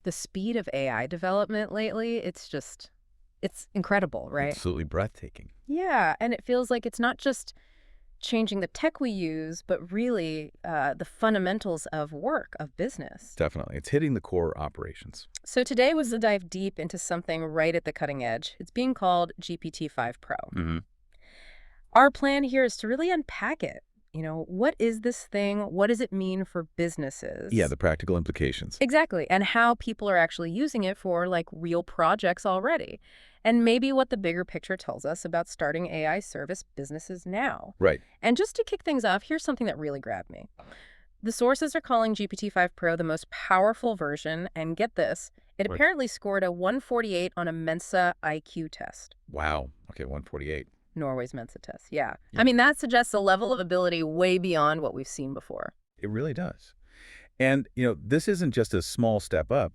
the speed of AI development lately, it's incredible, right? Absolutely breathtaking. Yeah, and it feels like it's not just changing the tech we use, but really the fundamentals of work, of business. Definitely. It's hitting the core operations. So today was a dive deep into something right at the cutting edge. It's being called GPT-5 Pro. Hmm. Our plan here is to really unpack it. What is this thing? What does it mean for Yeah, businesses? the practical implications. Exactly. And how people are actually using it for like real projects already. And maybe what the bigger picture tells us about starting AI service businesses now. Right. And just to kick things off, here's something that really grabbed me. The sources are calling GPT-5 Pro the most powerful version, and get this, it Right. apparently scored a 148 on a Mensa IQ test. Wow. Okay, 148. Norway's Mensa test, yeah. Yeah. I mean, that suggests a level of ability way beyond what we've seen before. It really does. And, this isn't just a small step up.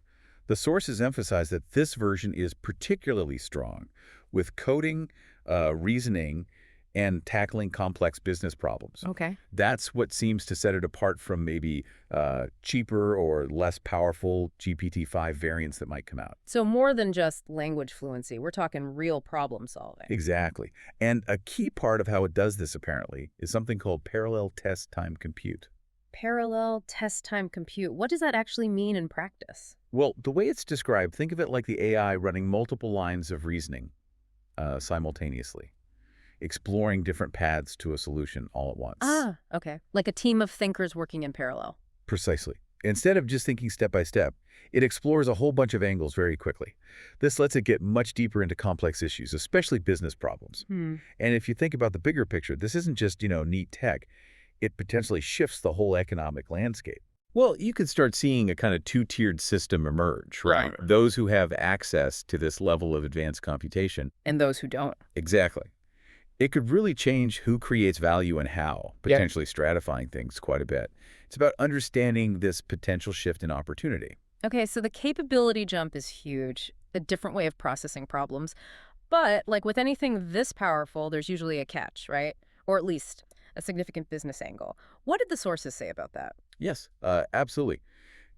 The sources emphasize that this version is particularly strong with coding, reasoning, and tackling complex business problems. Okay. That's what seems to set it apart from maybe cheaper or less powerful GPT-5 variants that might come out. So more than just language fluency, we're talking real problem solving. Exactly. And a key part of how it does this, apparently, is something called parallel test time compute. Parallel test time compute. What does that actually mean in practice? Well, the way it's described, think of it like the AI running multiple lines of reasoning simultaneously, exploring different paths to a solution all at once. Ah, okay. Like a team of thinkers working in parallel. Precisely. Instead of just thinking step by step, it explores a whole bunch of angles very quickly. This lets it get much deeper into complex issues, especially business problems. Hmm. And if you think about the bigger picture, this isn't just, neat tech. It potentially shifts the whole economic landscape. Well, you could start seeing a kind of two-tiered system emerge, right? Right. Those who have access to this level of advanced computation. And those who don't. Exactly. It could really change who creates value and how, Yep. potentially stratifying things quite a bit. It's about understanding this potential shift in opportunity. Okay, so the capability jump is huge, a different way of processing problems. But like with anything this powerful, there's usually a catch, right? Or at least a significant business angle. What did the sources say about that? Yes, absolutely.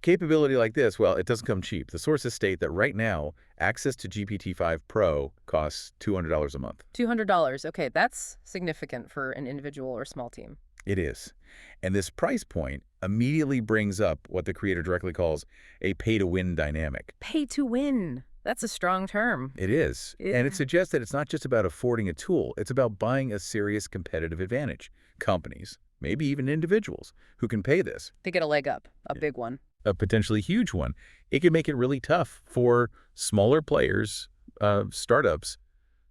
Capability like this, well, it doesn't come cheap. The sources state that right now, access to GPT-5 Pro costs $200 a month. $200. Okay, that's significant for an individual or small team. It is. And this price point immediately brings up what the creator directly calls a pay-to-win dynamic. Pay to win. That's a strong term. It is. And it suggests that it's not just about affording a tool, it's about buying a serious competitive advantage. Companies, maybe even individuals, who can pay this, They get a leg up, a big one. a potentially huge one. It can make it really tough for smaller players, startups,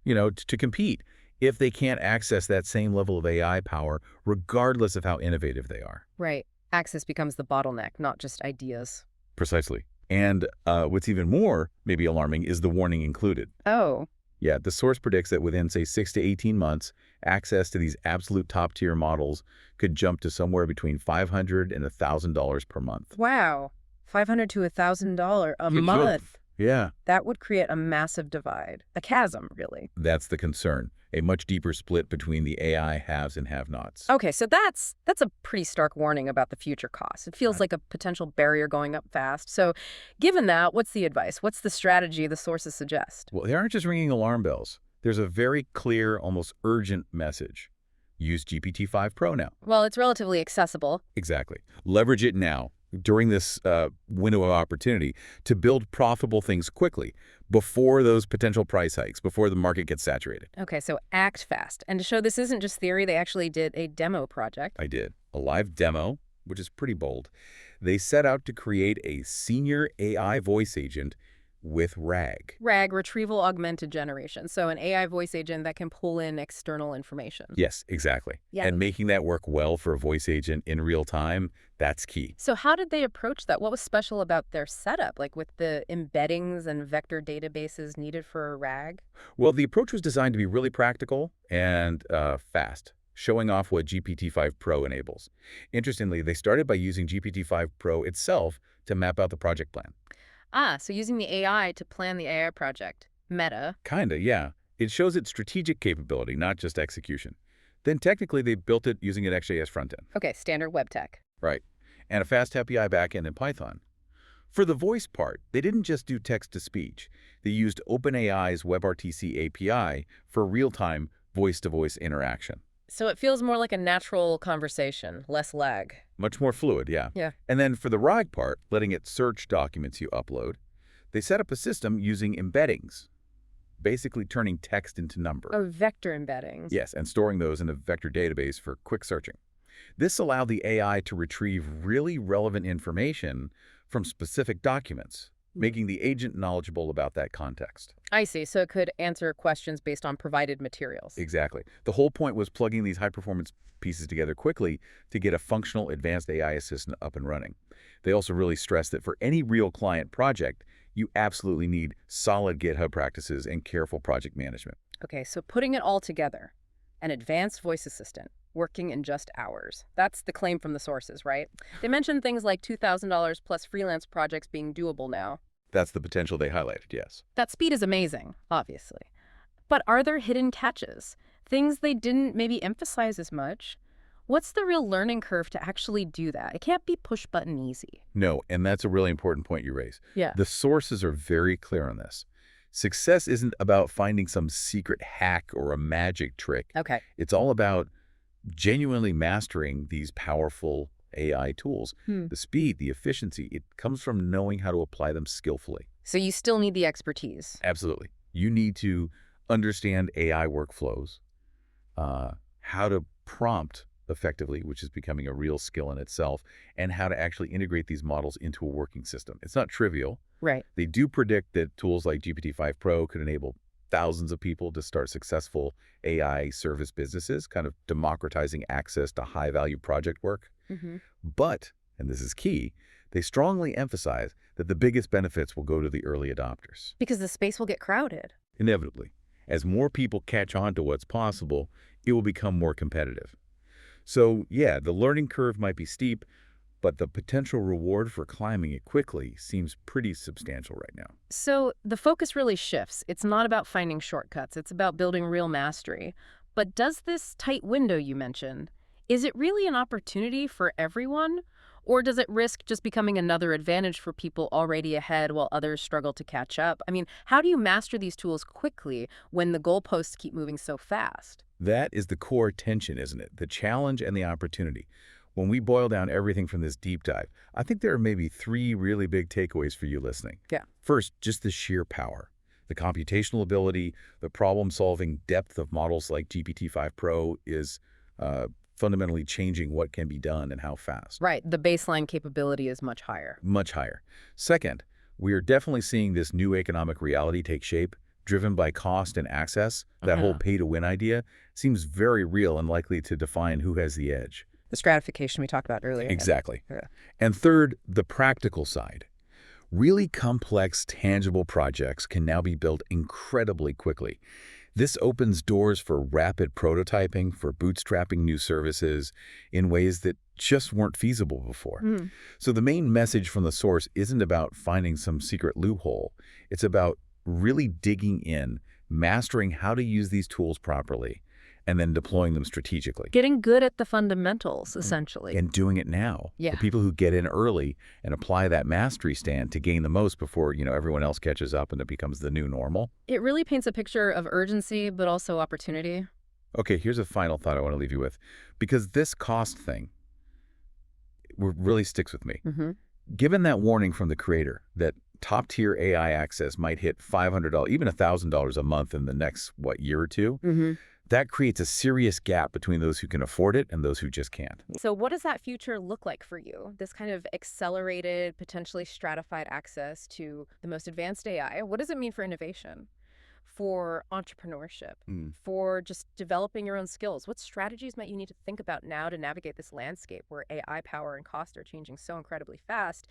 to compete if they can't access that same level of AI power, regardless of how innovative they are. Right. Access becomes the bottleneck, not just ideas. Precisely. And what's even more maybe alarming is the warning included. Oh, Yeah, the source predicts that within, say, 6 to 18 months, access to these absolute top-tier models could jump to somewhere between $500 and $1,000 per month. wow. $500 to $1,000 a Huge month. jump. Yeah, That would create a massive divide, a chasm, really. that's the concern. A much deeper split between the AI haves and have-nots. Okay, so that's a pretty stark warning about the future costs. It feels like a potential barrier going up fast. So given that, what's the advice? What's the strategy the sources suggest? Well, they aren't just ringing alarm bells. There's a very clear, almost urgent message. Use GPT-5 Pro now. Well, it's relatively accessible. Exactly. Leverage it now, during this window of opportunity, to build profitable things quickly, before those potential price hikes, before the market gets saturated. Okay, so act fast. And to show this isn't just theory, they actually did a demo project. I did. A live demo, which is pretty bold. They set out to create a senior AI voice agent with RAG. RAG, Retrieval Augmented Generation. So an AI voice agent that can pull in external information. Yes, exactly. Yeah. And making that work well for a voice agent in real time, that's key. So how did they approach that? What was special about their setup, like with the embeddings and vector databases needed for a RAG? Well, the approach was designed to be really practical and fast, showing off what GPT-5 Pro enables. Interestingly, they started by using GPT-5 Pro itself to map out the project plan. Ah, so using the AI to plan the AI project. Meta. Kinda, yeah. It shows its strategic capability, not just execution. Then technically, they built it using an XJS frontend. Okay, standard web tech. Right. And a fast API backend in Python. For the voice part, they didn't just do text-to-speech. They used OpenAI's WebRTC API for real-time voice-to-voice interaction. So it feels more like a natural conversation, less lag. Much more fluid, yeah. Yeah. And then for the RAG part, letting it search documents you upload, they set up a system using embeddings, basically turning text into number. Oh, vector embeddings. Yes, and storing those in a vector database for quick searching. This allowed the AI to retrieve really relevant information from specific documents, making the agent knowledgeable about that context. I see. So it could answer questions based on provided materials. Exactly. The whole point was plugging these high-performance pieces together quickly to get a functional advanced AI assistant up and running. They also really stressed that for any real client project, you absolutely need solid GitHub practices and careful project management. Okay, so putting it all together, an advanced voice assistant working in just hours. That's the claim from the sources, right? They mentioned things like $2,000 plus freelance projects being doable now. That's the potential they highlighted, yes. That speed is amazing, obviously. But are there hidden catches? Things they didn't maybe emphasize as much? What's the real learning curve to actually do that? It can't be push button easy. No, and that's a really important point you raise. Yeah. The sources are very clear on this. Success isn't about finding some secret hack or a magic trick. Okay. It's all about genuinely mastering these powerful AI tools. The speed, the efficiency, it comes from knowing how to apply them skillfully. So you still need the expertise. Absolutely. You need to understand AI workflows, how to prompt effectively, which is becoming a real skill in itself, and how to actually integrate these models into a working system. It's not trivial. Right. They do predict that tools like GPT-5 Pro could enable thousands of people to start successful AI service businesses, kind of democratizing access to high-value project work. But, and this is key, they strongly emphasize that the biggest benefits will go to the early adopters. Because the space will get crowded. Inevitably. As more people catch on to what's possible, it will become more competitive. So, yeah, the learning curve might be steep, but the potential reward for climbing it quickly seems pretty substantial right now. So the focus really shifts. It's not about finding shortcuts. It's about building real mastery. But does this tight window you mentioned, is it really an opportunity for everyone? Or does it risk just becoming another advantage for people already ahead while others struggle to catch up? I mean, how do you master these tools quickly when the goalposts keep moving so fast? That is the core tension, isn't it? The challenge and the opportunity. When we boil down everything from this deep dive, I think there are maybe three really big takeaways for you listening. Yeah. First, just the sheer power. The computational ability, the problem-solving depth of models like GPT-5 Pro is fundamentally changing what can be done and how fast. Right. The baseline capability is much higher. Much higher. Second, we are definitely seeing this new economic reality take shape, driven by cost and access. That whole pay-to-win idea seems very real and likely to define who has the edge. The stratification we talked about earlier. Exactly. Yeah. And third, the practical side. Really complex, tangible projects can now be built incredibly quickly. This opens doors for rapid prototyping, for bootstrapping new services in ways that just weren't feasible before. So the main message from the source isn't about finding some secret loophole. It's about really digging in, mastering how to use these tools properly, and then deploying them strategically. Getting good at the fundamentals, essentially. And doing it now. Yeah. The people who get in early and apply that mastery stand to gain the most before, everyone else catches up and it becomes the new normal. It really paints a picture of urgency, but also opportunity. Okay, here's a final thought I want to leave you with. Because this cost thing really sticks with me. Given that warning from the creator that top-tier AI access might hit $500, even $1,000 a month in the next, year or two, that creates a serious gap between those who can afford it and those who just can't. So what does that future look like for you? This kind of accelerated, potentially stratified access to the most advanced AI. What does it mean for innovation, for entrepreneurship, for just developing your own skills? What strategies might you need to think about now to navigate this landscape where AI power and cost are changing so incredibly fast?